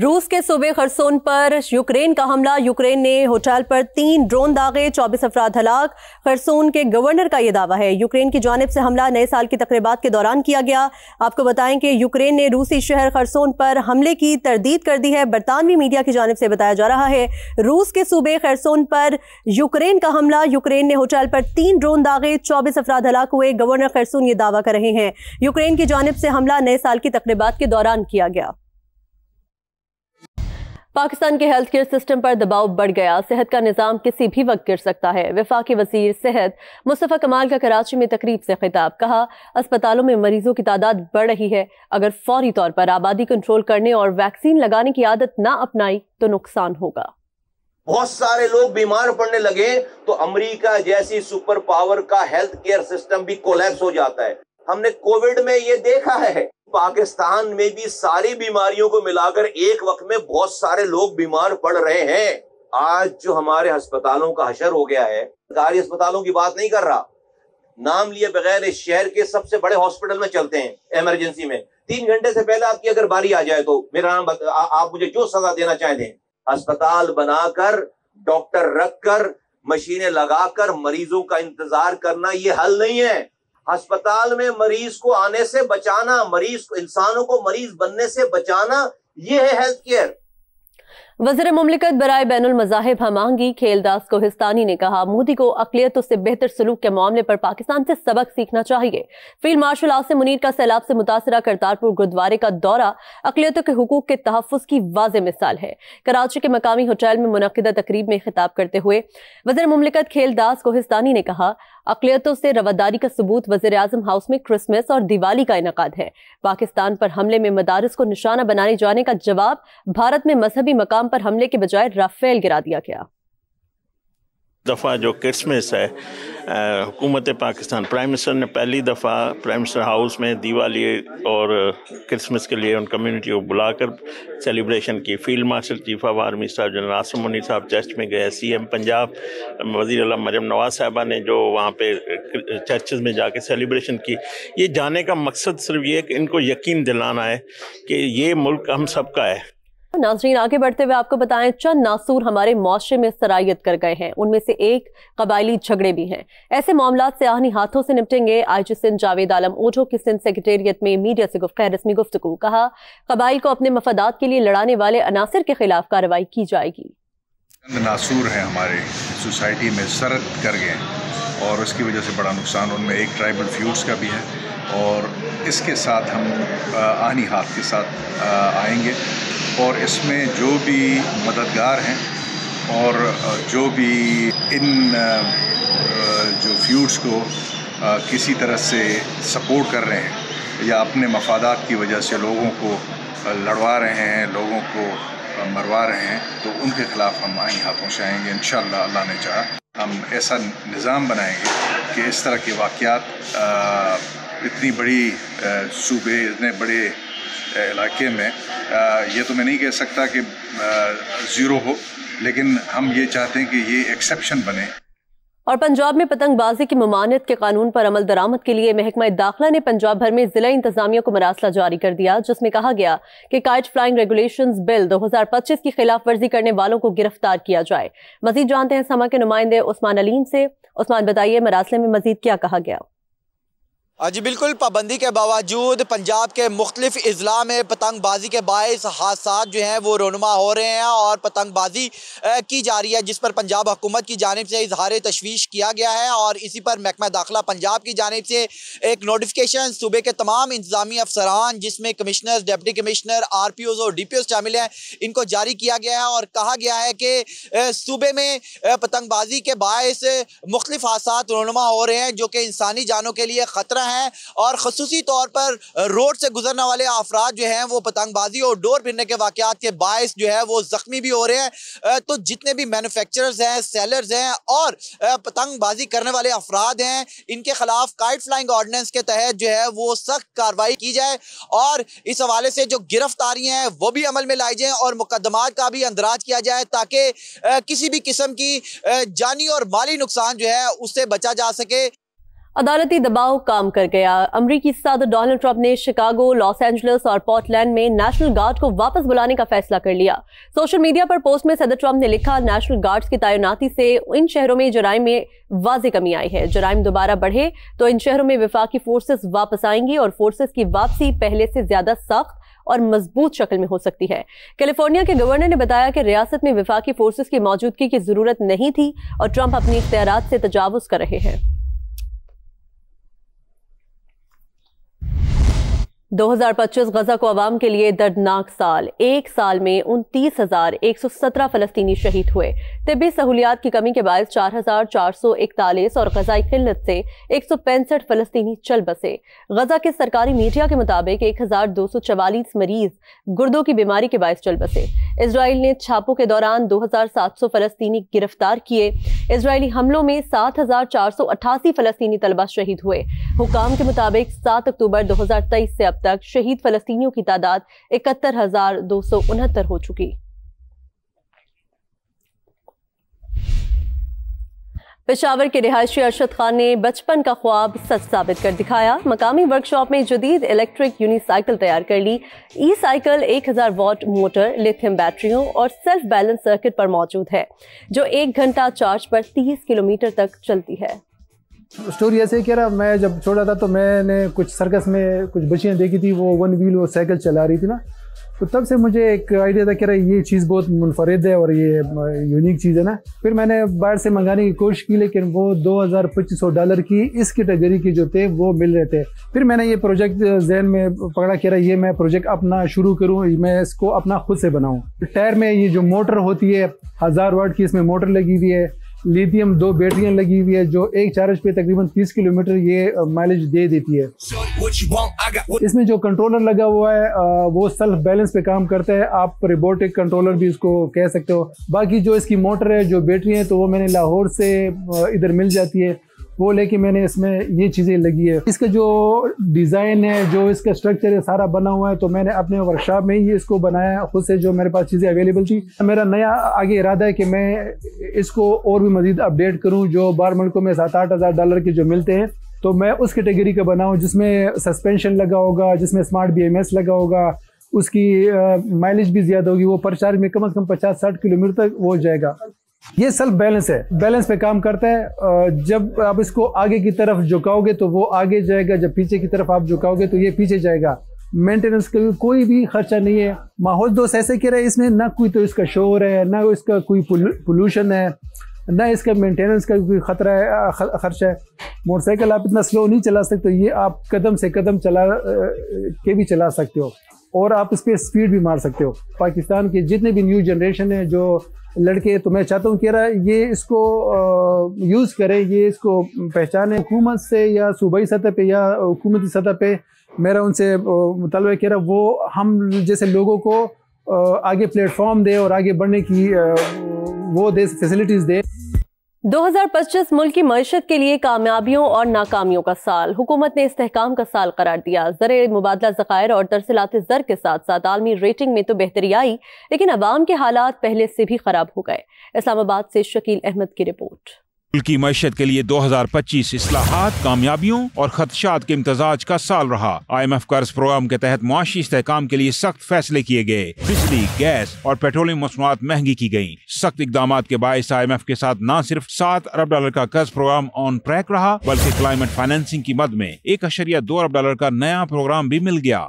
रूस के सूबे खरसोन पर यूक्रेन का हमला। यूक्रेन ने होटल पर 3 ड्रोन दागे, 24 अफराद हलाक। खरसोन के गवर्नर का यह दावा है। यूक्रेन की जानिब से हमला नए साल की तकरीबात के दौरान किया गया। आपको बताएं कि यूक्रेन ने रूसी शहर खरसोन पर हमले की तरदीद कर दी है। बरतानवी मीडिया की जानिब से बताया जा रहा है रूस के सूबे खरसोन पर यूक्रेन का हमला। यूक्रेन ने होटल पर 3 ड्रोन दागे, 24 अफराद हलाक हुए। गवर्नर खरसोन ये दावा कर रहे हैं यूक्रेन की जानिब से हमला नए साल की तकरीबात के दौरान किया गया। पाकिस्तान के हेल्थ केयर सिस्टम पर दबाव बढ़ गया। सेहत का निज़ाम किसी भी वक्त गिर सकता है। वफाकी वज़ीर सेहत मुस्तफ़ा कमाल का कराची में तकरीब से खिताब। कहा, अस्पतालों में मरीजों की तादाद बढ़ रही है। अगर फौरी तौर पर आबादी कंट्रोल करने और वैक्सीन लगाने की आदत ना अपनाई तो नुकसान होगा। बहुत सारे लोग बीमार पड़ने लगे तो अमेरिका जैसी सुपर पावर का हेल्थ केयर सिस्टम भी कोलैप्स हो जाता है। हमने कोविड में ये देखा है। पाकिस्तान में भी सारी बीमारियों को मिलाकर एक वक्त में बहुत सारे लोग बीमार पड़ रहे हैं। आज जो हमारे अस्पतालों का हशर हो गया है, सरकारी अस्पतालों की बात नहीं कर रहा, नाम लिए बगैर इस शहर के सबसे बड़े हॉस्पिटल में चलते हैं इमरजेंसी में। 3 घंटे से पहले आपकी अगर बारी आ जाए तो मेरा नाम आप मुझे जो सजा देना चाहें दें। अस्पताल बनाकर, डॉक्टर रखकर, मशीनें लगाकर मरीजों का इंतजार करना ये हल नहीं है। अस्पताल में मरीज को आने से बचाना, इंसानों को मरीज बनने से बचाना, ये है हेल्थ केयर। वज़ीर मुमलिकत बराए बैनुल मज़ाहिब हमांगी खेलदास कोहिस्तानी ने कहा, मोदी को अक़लियतों से बेहतर सलूक के मामले पर पाकिस्तान से सबक सीखना चाहिए। फील्ड मार्शल आसिम मुनीर का सैलाब से मुतासरा करतारपुर गुरुद्वारे का दौरा अक़लियतों के हुकूक के तहफ़्फ़ुज़ की वाज़ेह मिसाल है। कराची के मकामी होटल में मुनक़िदा तकरीब में खिताब करते हुए वज़ीर मुमलिकत खेलदास कोहिस्तानी ने कहा, अक़लियतों से रवादारी का सबूत वज़ीर आज़म हाउस में क्रिसमस और दिवाली का इनकाद है। पाकिस्तान पर हमले में मदारिस को निशाना बनाने जाने का जवाब भारत में मजहबी मकाम पर हमले के बजाय राफेल गिरा दिया गया। दफ़ा जो क्रिसमस है, हुकूमत पाकिस्तान प्राइम मिनिस्टर ने पहली दफ़ा प्राइम मिनिस्टर हाउस में दिवाली और क्रिसमस के लिए उन कम्युनिटी को बुलाकर सेलिब्रेशन की। Field marshal chief of army साहब जनरल आसिम मुनीर साहब चर्च में गए। CM पंजाब वज़ीर आला मरियम नवाज साहबा ने जो वहाँ पे चर्चेस में जाके सेलिब्रेशन की। ये जाने का मकसद सिर्फ ये कि इनको यकीन दिलाना है कि ये मुल्क हम सब का है। नाज़रीन, आगे बढ़ते हुए आपको बताएं, चंद नासूर हमारे मुआशरे में सरायत कर गए हैं। उनमें से एक कबायली झगड़े भी हैं। ऐसे मामलात से आहनी हाथों से निपटेंगे। IG सिंध जावेद आलम ओझो की सिंध सेक्रेटेरिएट में मीडिया से खैर रस्मी गुफ्तगू। कहा, कबाइल को अपने मफादात के लिए लड़ाने वाले अनासिर के खिलाफ कार्रवाई की जाएगी। चंद नासूर हैं हमारे सोसाइटी में सरहद कर गए और उसकी वजह से बड़ा नुकसान। उनमें एक ट्राइबल फ्यूड्स का भी है और इसके साथ हम आहनी हाथ के साथ आएंगे और इसमें जो भी मददगार हैं और जो भी इन जो फ्यूड्स को किसी तरह से सपोर्ट कर रहे हैं या अपने मफादात की वजह से लोगों को लड़वा रहे हैं, लोगों को मरवा रहे हैं, तो उनके ख़िलाफ़ हम आईं हाथों से आएंगे इंशाअल्लाह। अल्लाह ने चाहा हम ऐसा निज़ाम बनाएंगे कि इस तरह के वाक़यात इतनी बड़ी सूबे, इतने बड़े इलाके में, ये तो मैं नहीं कह सकता कि ज़ीरो हो, लेकिन हम ये चाहते हैं कि ये एक्सेप्शन बने। और पंजाब में पतंगबाजी की ममानियत के कानून पर अमल दरामद के लिए महकमा दाखिला ने पंजाब भर में जिला इंतजामिया को मरासला जारी कर दिया, जिसमें कहा गया कि काइट फ्लाइंग रेगुलेशंस बिल 2025 की खिलाफ वर्जी करने वालों को गिरफ्तार किया जाए। मजीद जानते हैं समा के नुमाइंदे उस्मान अलीम से। उस्मान, बताइए मरासले में मजीद क्या कहा गया? जी बिल्कुल, पाबंदी के बावजूद पंजाब के मुख्तलिफ अजला में पतंगबाजी के बायस हादसात जो हैं वो रोनुमा हो रहे हैं और पतंगबाजी की जा रही है, जिस पर पंजाब हुकूमत की जानिब से इजहार तशवीश किया गया है। और इसी पर महकमा दाखिला पंजाब की जानिब से एक नोटिफिकेशन सूबे के तमाम इंतजामी अफसरान, जिसमें कमिश्नर, डिप्टी कमिश्नर, RPOs और DPOs शामिल हैं, इनको जारी किया गया है और कहा गया है कि सूबे में पतंगबाजी के बायस मुख्तलिफ हादसात रोनुमा हो रहे हैं जो कि इंसानी जानों के लिए ख़तरा हैं और ख़ुसूसी तौर पर रोड से गुजरने वाले अफराद जो हैं वो पतंगबाजी और डोर फिरने के वाक़यात के बायस जो है वो ज़ख्मी भी हो रहे हैं। तो जितने भी मैन्युफैक्चरर्स हैं, सेलर्स हैं और पतंगबाजी करने वाले अफराद हैं, इनके खिलाफ काइट फ्लाइंग ऑर्डिनेंस के तहत जो है वो सख्त कार्रवाई की जाए और इस हवाले से जो गिरफ्तारियाँ हैं वो भी अमल में लाई जाएँ और मुकदमात का भी अंदराज किया जाए ताकि किसी भी किस्म की जानी और माली नुकसान जो है उससे बचा जा सके। عدالتی دباؤ کام کر گیا۔ امریکی صدر ڈونلڈ ٹرمپ نے شکاگو، لاس اینجلس اور پورٹلینڈ میں نیشنل گارڈ کو واپس بلانے کا فیصلہ کر لیا۔ سوشل میڈیا پر پوسٹ میں صدر ٹرمپ نے لکھا، نیشنل گارڈز کی تعیناتی سے ان شہروں میں جرائم میں واضح کمی آئی ہے۔ جرائم دوبارہ بڑھے تو ان شہروں میں وفاقی فورسز واپس آئیں گی اور فورسز کی واپسی پہلے سے زیادہ سخت اور مضبوط شکل میں ہو سکتی ہے۔ کیلیفورنیا کے گورنر نے بتایا کہ ریاست میں وفاقی فورسز کی موجودگی کی ضرورت نہیں تھی اور ٹرمپ اپنی اختیارات سے تجاوز کر رہے ہیں۔ 2025 غزہ کو عوام کے لیے دردناک سال۔ ایک سال میں 29,117 فلسطینی شہید ہوئے۔ طبی سہولیات کی کمی کے باعث 4,441 اور غذائی قلت سے 165 فلسطینی چل بسے۔ غزہ کے سرکاری میڈیا کے مطابق 1,244 مریض گردوں کی بیماری کے باعث چل بسے۔ اسرائیل نے چھاپوں کے دوران 2,700 فلسطینی گرفتار کیے۔ اسرائیلی حملوں میں 7,488 فلسطینی طلبہ شہید ہوئے۔ حکام کے مطابق 7 اکتوبر 2023 سے اب تک شہید فلسطینیوں کی تعداد 71,269 ہو چکی۔ پشاور کے رہائشی ارشد خان نے بچپن کا خواب سچ ثابت کر دکھایا۔ مقامی ورکشاپ میں جدید الیکٹرک یونی سائیکل تیار کر لی۔ ای سائیکل 1000 واٹ موٹر، لیتھیم بیٹریوں اور سیلف بیلنس سرکٹ پر موجود ہے، جو 1 گھنٹہ چارج پر 30 کلومیٹر تک چلتی ہے۔ اسٹوری ایسے کہہ رہا، میں جب چھوٹا تھا تو میں نے کچھ سرکس میں کچھ بچیاں دیکھی تھی، وہ 1 ویل وہ سائیکل چلا رہی تھی نا، تو تب سے مجھے ایک آئیڈیا تھا کہ یہ چیز بہت منفرد ہے اور یہ یونیک چیز ہے نا۔ پھر میں نے باہر سے منگانے کی کوشش کی، لیکن وہ $2,2500 کی اس کیٹیگری کے جو تھے وہ مل رہے تھے۔ پھر میں نے یہ پروجیکٹ ذہن میں پکڑا کہ یہ میں پروجیکٹ اپنا شروع کروں، میں اس کو اپنا خود سے بناؤں۔ ٹائر میں یہ جو موٹر ہوتی ہے 1000 واٹ کی، اس میں موٹر لگی ہوئی ہے، لیتھیم 2 بیٹریاں لگی ہوئی ہے جو ایک چارج پہ تقریباً 30 کلومیٹر یہ مائلیج دے دیتی ہے۔ اس میں جو کنٹرولر لگا ہوا ہے وہ سیلف بیلنس پہ کام کرتا ہے، آپ روبوٹک کنٹرولر بھی اس کو کہہ سکتے ہو۔ باقی جو اس کی موٹر ہے، جو بیٹری ہیں، تو وہ میں نے لاہور سے ادھر مل جاتی ہے، وہ لے کے میں نے اس میں یہ چیزیں لگی ہے۔ اس کا جو ڈیزائن ہے، جو اس کا اسٹرکچر ہے، سارا بنا ہوا ہے، تو میں نے اپنے ورکشاپ میں ہی اس کو بنایا خود سے، جو میرے پاس چیزیں اویلیبل تھی۔ میرا نیا آگے ارادہ ہے کہ میں اس کو اور بھی مزید اپڈیٹ کروں، جو باہر ملکوں میں $7,000-8,000 کے جو ملتے ہیں، تو میں اس کیٹیگری کا بناؤں جس میں سسپینشن لگا ہوگا، جس میں اسمارٹ BMS لگا ہوگا، اس کی مائلیج بھی زیادہ ہوگی، وہ پر چارج میں کم از کم 50-60 کلومیٹر تک وہ جائے گا۔ یہ سیلف بیلنس ہے، بیلنس پہ کام کرتا ہے۔ جب آپ اس کو آگے کی طرف جھکاؤ گے تو وہ آگے جائے گا، جب پیچھے کی طرف آپ جھکاؤ گے تو یہ پیچھے جائے گا۔ مینٹیننس کا کوئی بھی خرچہ نہیں ہے۔ ماحول دوست ایسے کہہ رہے ہیں، اس میں نہ کوئی تو اس کا شور ہے، نہ اس کا کوئی پولوشن ہے، نہ اس کا مینٹیننس کا کوئی خطرہ ہے، خرچہ ہے۔ موٹر سائیکل آپ اتنا سلو نہیں چلا سکتے، یہ آپ قدم سے قدم چلا کے بھی چلا سکتے ہو، اور آپ اس پہ سپیڈ بھی مار سکتے ہو۔ پاکستان کے جتنے بھی نیو جنریشن ہیں، جو لڑکے، تو میں چاہتا ہوں کہ یہ اس کو یوز کریں، یہ اس کو پہچانیں۔ حکومت سے یا صوبائی سطح پہ یا حکومتی سطح پہ میرا ان سے مطالبہ کہہ رہا، وہ ہم جیسے لوگوں کو آگے پلیٹ فارم دے اور آگے بڑھنے کی وہ دے، فیسلٹیز دے۔ 2025 ملک کی معیشت کے لیے کامیابیوں اور ناکامیوں کا سال۔ حکومت نے استحکام کا سال قرار دیا۔ زر مبادلہ ذخائر اور ترسیلات زر کے ساتھ ساتھ عالمی ریٹنگ میں تو بہتری آئی، لیکن عوام کے حالات پہلے سے بھی خراب ہو گئے۔ اسلام آباد سے شکیل احمد کی رپورٹ۔ ملک کی معیشت کے لیے 2025 اصلاحات، کامیابیوں اور خدشات کے امتزاج کا سال رہا۔ IMF قرض پروگرام کے تحت معاشی استحکام کے لیے سخت فیصلے کیے گئے۔ بجلی، گیس اور پیٹرولیم مصنوعات مہنگی کی گئیں۔ سخت اقدامات کے باعث IMF کے ساتھ نہ صرف $7 ارب کا قرض پروگرام آن ٹریک رہا، بلکہ کلائمیٹ فائنینسنگ کی مد میں $1.2 ارب کا نیا پروگرام بھی مل گیا۔